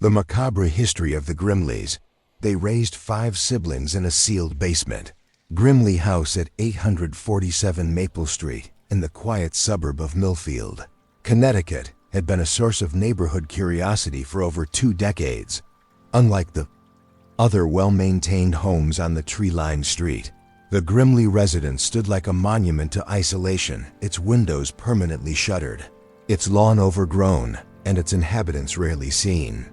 The macabre history of the Grimleys. They raised 5 siblings in a sealed basement. Grimley House at 847 Maple Street, in the quiet suburb of Millfield, Connecticut, had been a source of neighborhood curiosity for over 2 decades. Unlike the other well-maintained homes on the tree-lined street, the Grimley residence stood like a monument to isolation, its windows permanently shuttered, its lawn overgrown, and its inhabitants rarely seen.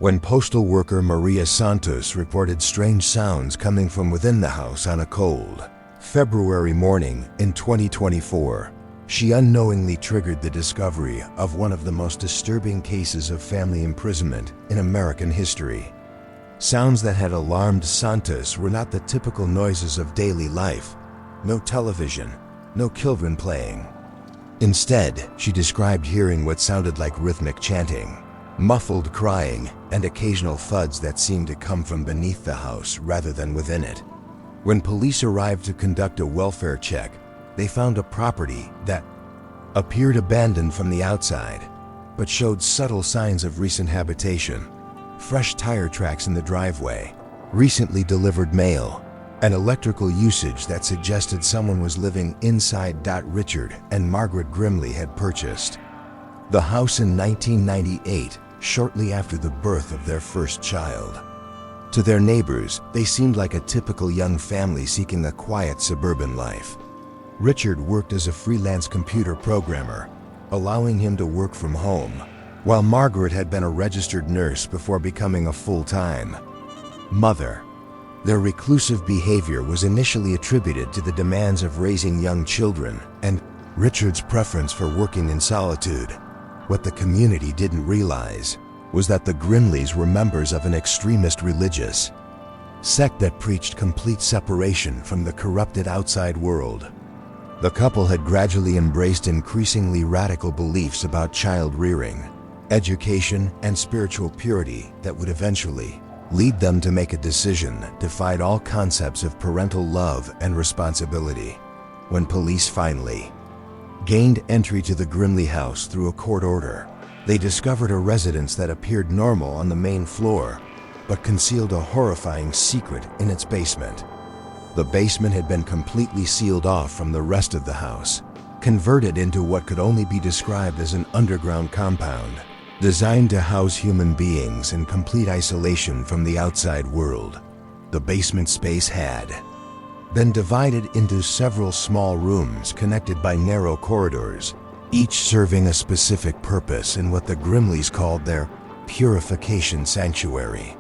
When postal worker Maria Santos reported strange sounds coming from within the house on a cold February morning in 2024, she unknowingly triggered the discovery of one of the most disturbing cases of family imprisonment in American history. Sounds that had alarmed Santos were not the typical noises of daily life. No television, no children playing. Instead, she described hearing what sounded like rhythmic chanting, muffled crying, and occasional thuds that seemed to come from beneath the house rather than within it. When police arrived to conduct a welfare check, they found a property that appeared abandoned from the outside, but showed subtle signs of recent habitation. Fresh tire tracks in the driveway, recently delivered mail, and electrical usage that suggested someone was living inside. Richard and Margaret Grimley had purchased the house in 1998, shortly after the birth of their first child. To their neighbors, they seemed like a typical young family seeking a quiet suburban life. Richard worked as a freelance computer programmer, allowing him to work from home, while Margaret had been a registered nurse before becoming a full-time mother. Their reclusive behavior was initially attributed to the demands of raising young children and Richard's preference for working in solitude. What the community didn't realize was that the Grimleys were members of an extremist religious sect that preached complete separation from the corrupted outside world. The couple had gradually embraced increasingly radical beliefs about child rearing, education, and spiritual purity that would eventually lead them to make a decision that defied all concepts of parental love and responsibility. When police finally gained entry to the Grimley house through a court order, they discovered a residence that appeared normal on the main floor, but concealed a horrifying secret in its basement. The basement had been completely sealed off from the rest of the house, converted into what could only be described as an underground compound, designed to house human beings in complete isolation from the outside world. The basement space had been divided into several small rooms connected by narrow corridors, each serving a specific purpose in what the Grimleys called their purification sanctuary.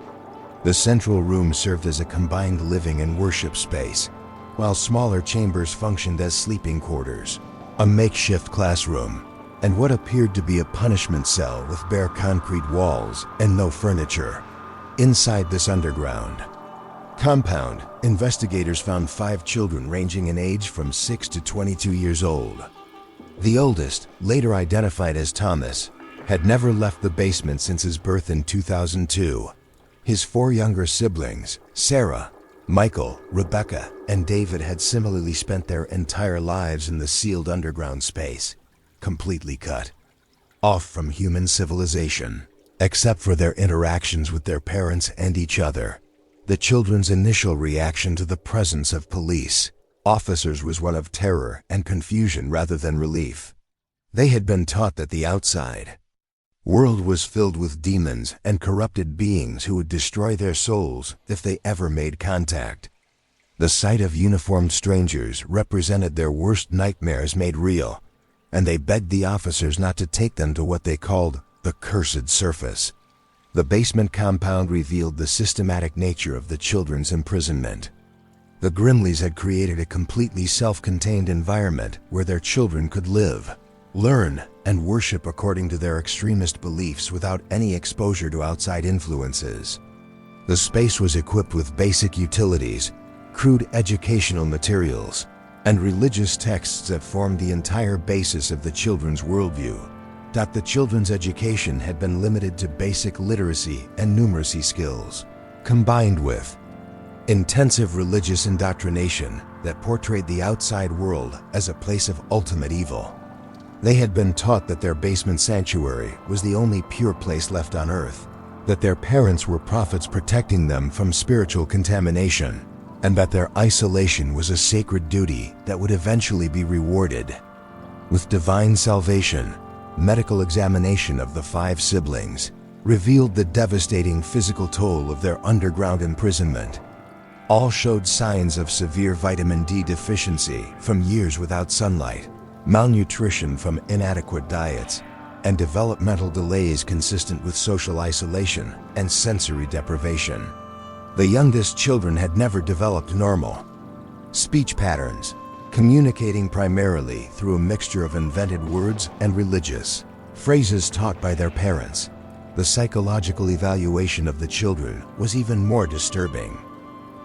The central room served as a combined living and worship space, while smaller chambers functioned as sleeping quarters, a makeshift classroom, and what appeared to be a punishment cell with bare concrete walls and no furniture. Inside this underground compound, investigators found 5 children ranging in age from 6 to 22 years old. The oldest, later identified as Thomas, had never left the basement since his birth in 2002. His 4 younger siblings, Sarah, Michael, Rebecca, and David, had similarly spent their entire lives in the sealed underground space, completely cut off from human civilization, except for their interactions with their parents and each other. The children's initial reaction to the presence of police officers was one of terror and confusion rather than relief. They had been taught that the outside world was filled with demons and corrupted beings who would destroy their souls if they ever made contact. The sight of uniformed strangers represented their worst nightmares made real, and they begged the officers not to take them to what they called the cursed surface. The basement compound revealed the systematic nature of the children's imprisonment. The Grimleys had created a completely self-contained environment where their children could live, learn, and worship according to their extremist beliefs without any exposure to outside influences. The space was equipped with basic utilities, crude educational materials, and religious texts that formed the entire basis of the children's worldview. The children's education had been limited to basic literacy and numeracy skills, combined with intensive religious indoctrination that portrayed the outside world as a place of ultimate evil. They had been taught that their basement sanctuary was the only pure place left on earth, that their parents were prophets protecting them from spiritual contamination, and that their isolation was a sacred duty that would eventually be rewarded with divine salvation. Medical examination of the 5 siblings revealed the devastating physical toll of their underground imprisonment. All showed signs of severe vitamin D deficiency from years without sunlight, malnutrition from inadequate diets, and developmental delays consistent with social isolation and sensory deprivation. The youngest children had never developed normal speech patterns, communicating primarily through a mixture of invented words and religious phrases taught by their parents. The psychological evaluation of the children was even more disturbing.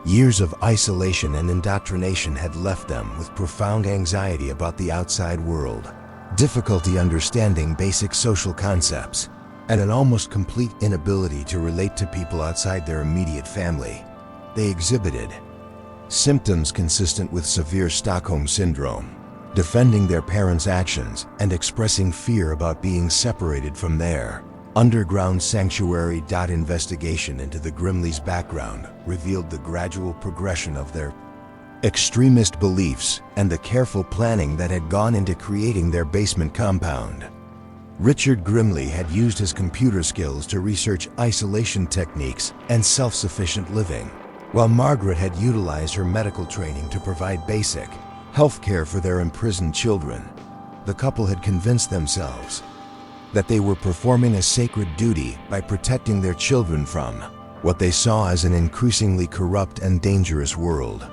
Years of isolation and indoctrination had left them with profound anxiety about the outside world, difficulty understanding basic social concepts, and an almost complete inability to relate to people outside their immediate family. They exhibited symptoms consistent with severe Stockholm Syndrome, defending their parents' actions and expressing fear about being separated from their underground sanctuary. Investigation into the Grimleys' background revealed the gradual progression of their extremist beliefs and the careful planning that had gone into creating their basement compound. Richard Grimley had used his computer skills to research isolation techniques and self-sufficient living, while Margaret had utilized her medical training to provide basic health care for their imprisoned children. The couple had convinced themselves that they were performing a sacred duty by protecting their children from what they saw as an increasingly corrupt and dangerous world.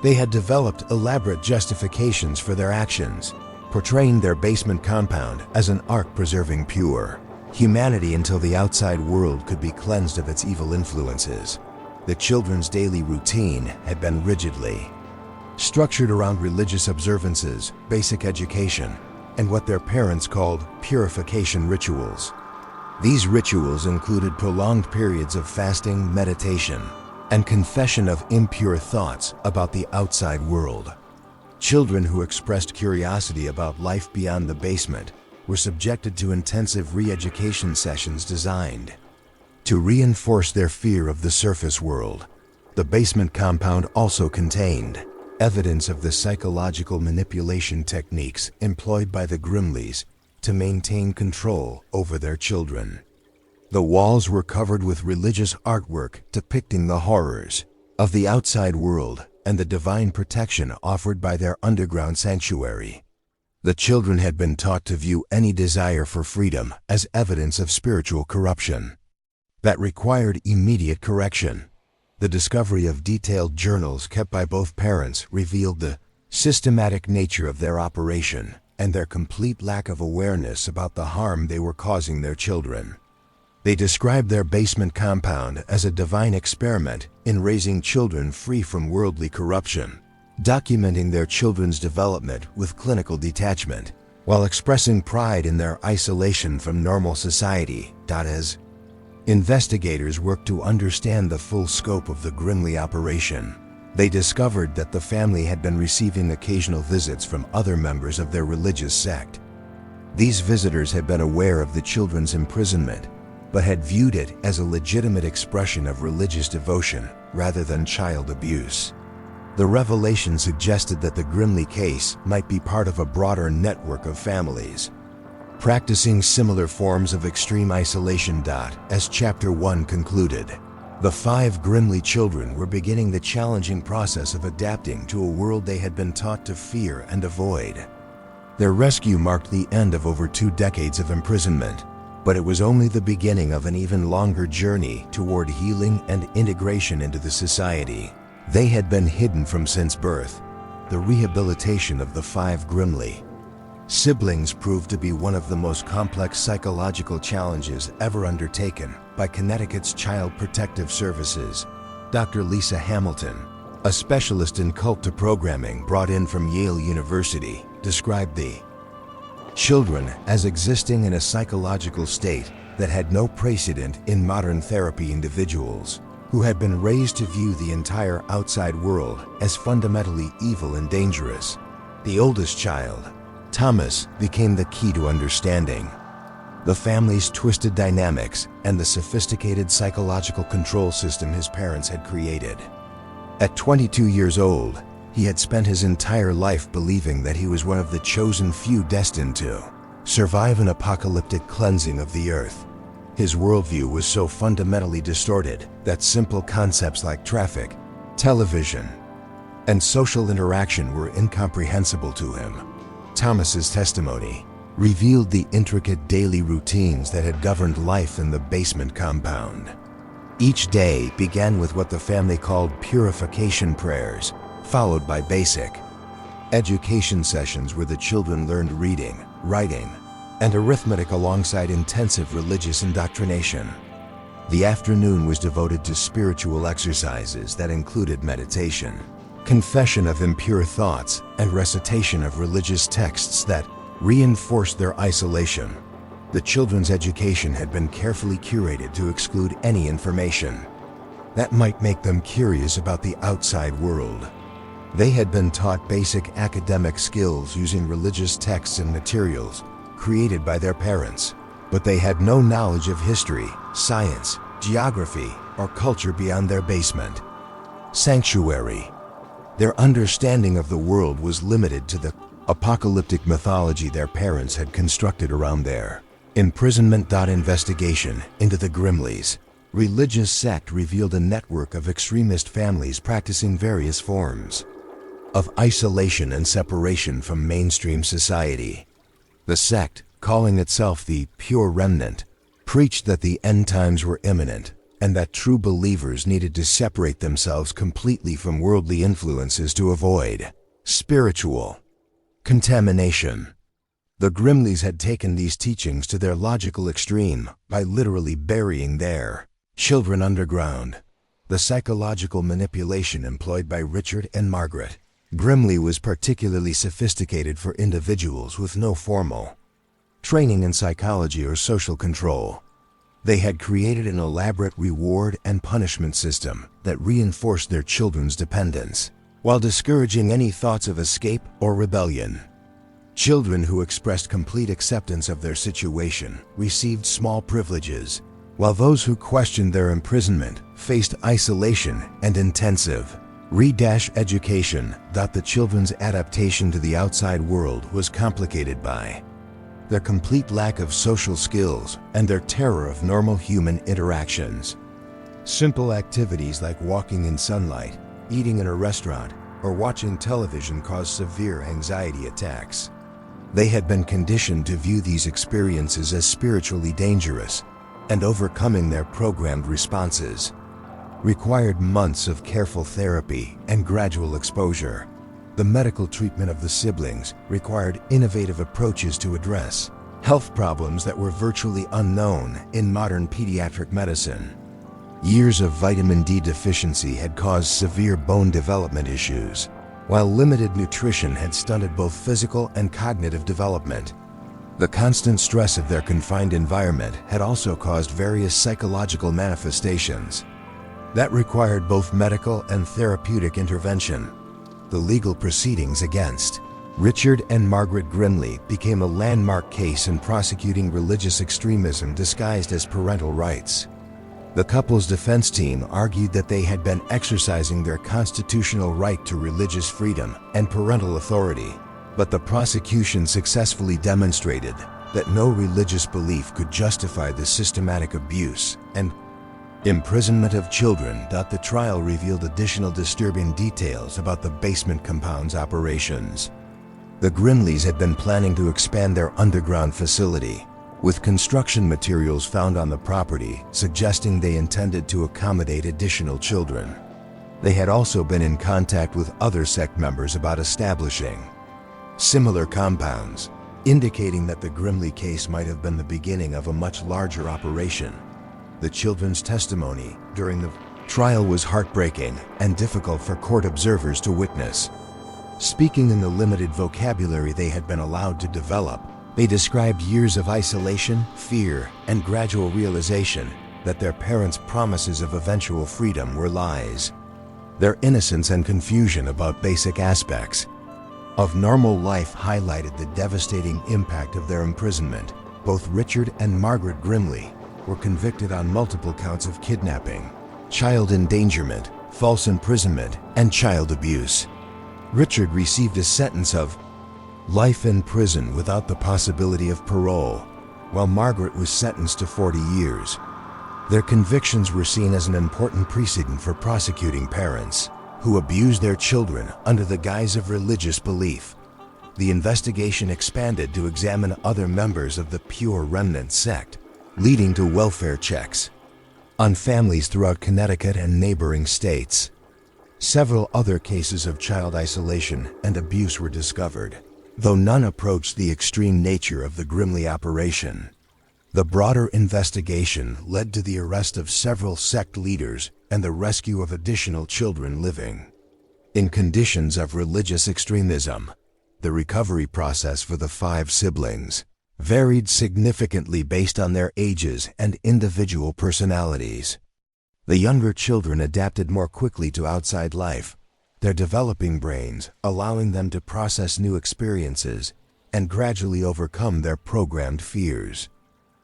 They had developed elaborate justifications for their actions, portraying their basement compound as an ark preserving pure humanity until the outside world could be cleansed of its evil influences. The children's daily routine had been rigidly structured around religious observances, basic education, and what their parents called purification rituals. These rituals included prolonged periods of fasting, meditation, and confession of impure thoughts about the outside world. Children who expressed curiosity about life beyond the basement were subjected to intensive re-education sessions designed to reinforce their fear of the surface world. The basement compound also contained evidence of the psychological manipulation techniques employed by the Grimleys to maintain control over their children. The walls were covered with religious artwork depicting the horrors of the outside world and the divine protection offered by their underground sanctuary. The children had been taught to view any desire for freedom as evidence of spiritual corruption that required immediate correction. The discovery of detailed journals kept by both parents revealed the systematic nature of their operation and their complete lack of awareness about the harm they were causing their children. They described their basement compound as a divine experiment in raising children free from worldly corruption, documenting their children's development with clinical detachment, while expressing pride in their isolation from normal society. As investigators worked to understand the full scope of the Grimley operation, they discovered that the family had been receiving occasional visits from other members of their religious sect. These visitors had been aware of the children's imprisonment, but had viewed it as a legitimate expression of religious devotion rather than child abuse. The revelation suggested that the Grimley case might be part of a broader network of families practicing similar forms of extreme isolation. As Chapter 1 concluded, the 5 Grimley children were beginning the challenging process of adapting to a world they had been taught to fear and avoid. Their rescue marked the end of over 2 decades of imprisonment, but it was only the beginning of an even longer journey toward healing and integration into the society they had been hidden from since birth. The rehabilitation of the 5 Grimley siblings proved to be one of the most complex psychological challenges ever undertaken by Connecticut's Child Protective Services. Dr. Lisa Hamilton, a specialist in cult programming brought in from Yale University, described the children as existing in a psychological state that had no precedent in modern therapy. Individuals who had been raised to view the entire outside world as fundamentally evil and dangerous. The oldest child, Thomas, became the key to understanding the family's twisted dynamics, and the sophisticated psychological control system his parents had created. At 22 years old, he had spent his entire life believing that he was one of the chosen few destined to survive an apocalyptic cleansing of the earth. His worldview was so fundamentally distorted that simple concepts like traffic, television, and social interaction were incomprehensible to him. Thomas's testimony revealed the intricate daily routines that had governed life in the basement compound. Each day began with what the family called purification prayers, followed by basic education sessions where the children learned reading, writing, and arithmetic alongside intensive religious indoctrination. The afternoon was devoted to spiritual exercises that included meditation, confession of impure thoughts, and recitation of religious texts that reinforced their isolation. The children's education had been carefully curated to exclude any information that might make them curious about the outside world. They had been taught basic academic skills using religious texts and materials created by their parents, but they had no knowledge of history, science, geography, or culture beyond their basement sanctuary. Their understanding of the world was limited to the apocalyptic mythology their parents had constructed around their imprisonment. Investigation into the Grimleys religious sect revealed a network of extremist families practicing various forms of isolation and separation from mainstream society. The sect, calling itself the Pure Remnant, preached that the end times were imminent and that true believers needed to separate themselves completely from worldly influences to avoid spiritual contamination. The Grimleys had taken these teachings to their logical extreme by literally burying their children underground. The psychological manipulation employed by Richard and Margaret Grimley was particularly sophisticated for individuals with no formal training in psychology or social control. They had created an elaborate reward and punishment system that reinforced their children's dependence, while discouraging any thoughts of escape or rebellion. Children who expressed complete acceptance of their situation received small privileges, while those who questioned their imprisonment faced isolation and intensive education. The children's adaptation to the outside world was complicated by their complete lack of social skills and their terror of normal human interactions. Simple activities like walking in sunlight, eating in a restaurant, or watching television caused severe anxiety attacks. They had been conditioned to view these experiences as spiritually dangerous, and overcoming their programmed responses required months of careful therapy and gradual exposure. The medical treatment of the siblings required innovative approaches to address health problems that were virtually unknown in modern pediatric medicine. Years of vitamin D deficiency had caused severe bone development issues, while limited nutrition had stunted both physical and cognitive development. The constant stress of their confined environment had also caused various psychological manifestations that required both medical and therapeutic intervention. The legal proceedings against Richard and Margaret Grimley became a landmark case in prosecuting religious extremism disguised as parental rights. The couple's defense team argued that they had been exercising their constitutional right to religious freedom and parental authority, but the prosecution successfully demonstrated that no religious belief could justify the systematic abuse and imprisonment of children. The trial revealed additional disturbing details about the basement compound's operations. The Grimleys had been planning to expand their underground facility, with construction materials found on the property suggesting they intended to accommodate additional children. They had also been in contact with other sect members about establishing similar compounds, indicating that the Grimley case might have been the beginning of a much larger operation. The children's testimony during the trial was heartbreaking and difficult for court observers to witness. Speaking in the limited vocabulary they had been allowed to develop, they described years of isolation, fear, and gradual realization that their parents' promises of eventual freedom were lies. Their innocence and confusion about basic aspects of normal life highlighted the devastating impact of their imprisonment. Both Richard and Margaret Grimley were convicted on multiple counts of kidnapping, child endangerment, false imprisonment, and child abuse. Richard received a sentence of life in prison without the possibility of parole, while Margaret was sentenced to 40 years. Their convictions were seen as an important precedent for prosecuting parents who abused their children under the guise of religious belief. The investigation expanded to examine other members of the Pure Remnant sect, leading to welfare checks on families throughout Connecticut and neighboring states. Several other cases of child isolation and abuse were discovered, though none approached the extreme nature of the Grimley operation. The broader investigation led to the arrest of several sect leaders and the rescue of additional children living in conditions of religious extremism. The recovery process for the 5 siblings varied significantly based on their ages and individual personalities. The younger children adapted more quickly to outside life, their developing brains allowing them to process new experiences and gradually overcome their programmed fears.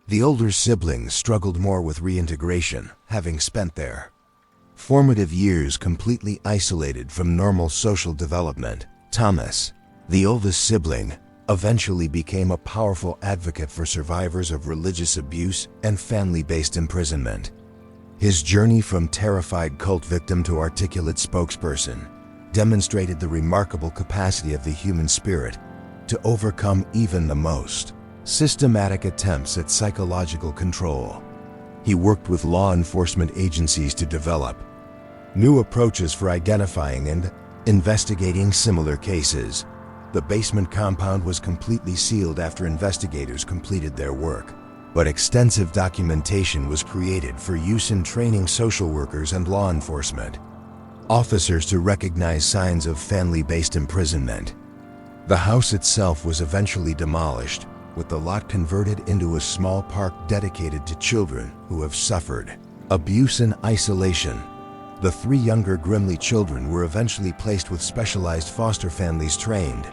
The older siblings struggled more with reintegration, having spent their formative years completely isolated from normal social development. Thomas, the oldest sibling, eventually became a powerful advocate for survivors of religious abuse and family-based imprisonment. His journey from terrified cult victim to articulate spokesperson demonstrated the remarkable capacity of the human spirit to overcome even the most systematic attempts at psychological control. He worked with law enforcement agencies to develop new approaches for identifying and investigating similar cases. The basement compound was completely sealed after investigators completed their work, but extensive documentation was created for use in training social workers and law enforcement officers to recognize signs of family-based imprisonment. The house itself was eventually demolished, with the lot converted into a small park dedicated to children who have suffered abuse and isolation. The 3 younger Grimley children were eventually placed with specialized foster families trained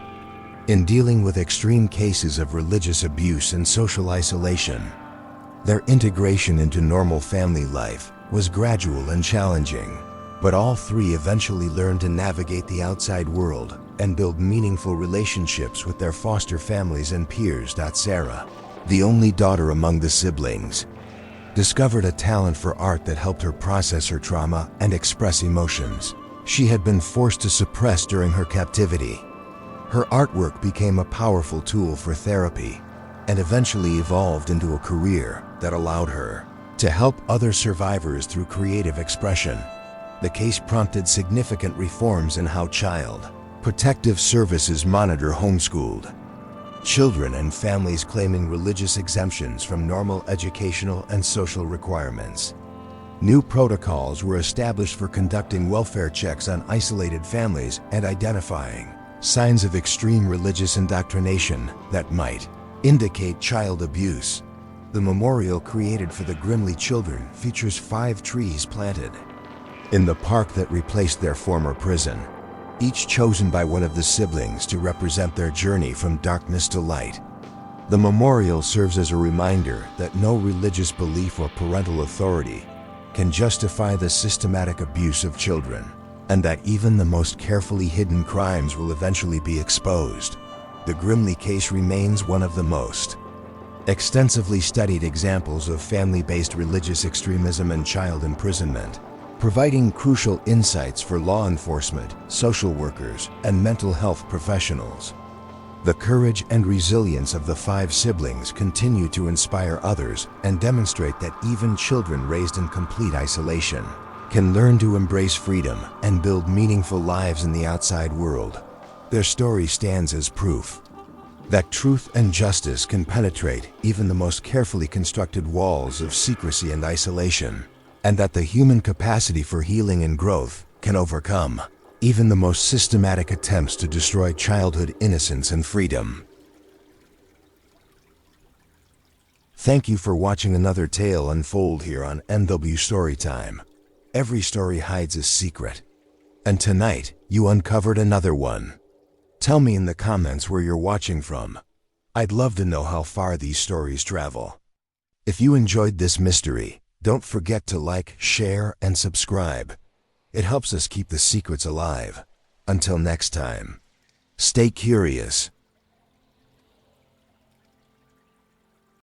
in dealing with extreme cases of religious abuse and social isolation. Their integration into normal family life was gradual and challenging, but all 3 eventually learned to navigate the outside world and build meaningful relationships with their foster families and peers. Sarah, the only daughter among the siblings, discovered a talent for art that helped her process her trauma and express emotions she had been forced to suppress during her captivity. Her artwork became a powerful tool for therapy and eventually evolved into a career that allowed her to help other survivors through creative expression. The case prompted significant reforms in how Child Protective Services monitor homeschooled children and families claiming religious exemptions from normal educational and social requirements. New protocols were established for conducting welfare checks on isolated families and identifying signs of extreme religious indoctrination that might indicate child abuse. The memorial created for the Grimley children features 5 trees planted in the park that replaced their former prison, each chosen by one of the siblings to represent their journey from darkness to light. The memorial serves as a reminder that no religious belief or parental authority can justify the systematic abuse of children, and that even the most carefully hidden crimes will eventually be exposed. The Grimley case remains one of the most extensively studied examples of family-based religious extremism and child imprisonment, providing crucial insights for law enforcement, social workers, and mental health professionals. The courage and resilience of the 5 siblings continue to inspire others and demonstrate that even children raised in complete isolation can learn to embrace freedom and build meaningful lives in the outside world. Their story stands as proof that truth and justice can penetrate even the most carefully constructed walls of secrecy and isolation, and that the human capacity for healing and growth can overcome even the most systematic attempts to destroy childhood innocence and freedom. Thank you for watching another tale unfold here on NW Storytime. Every story hides a secret, and tonight you uncovered another one. Tell me in the comments where you're watching from. I'd love to know how far these stories travel. If you enjoyed this mystery, don't forget to like, share, and subscribe. It helps us keep the secrets alive. Until next time, stay curious,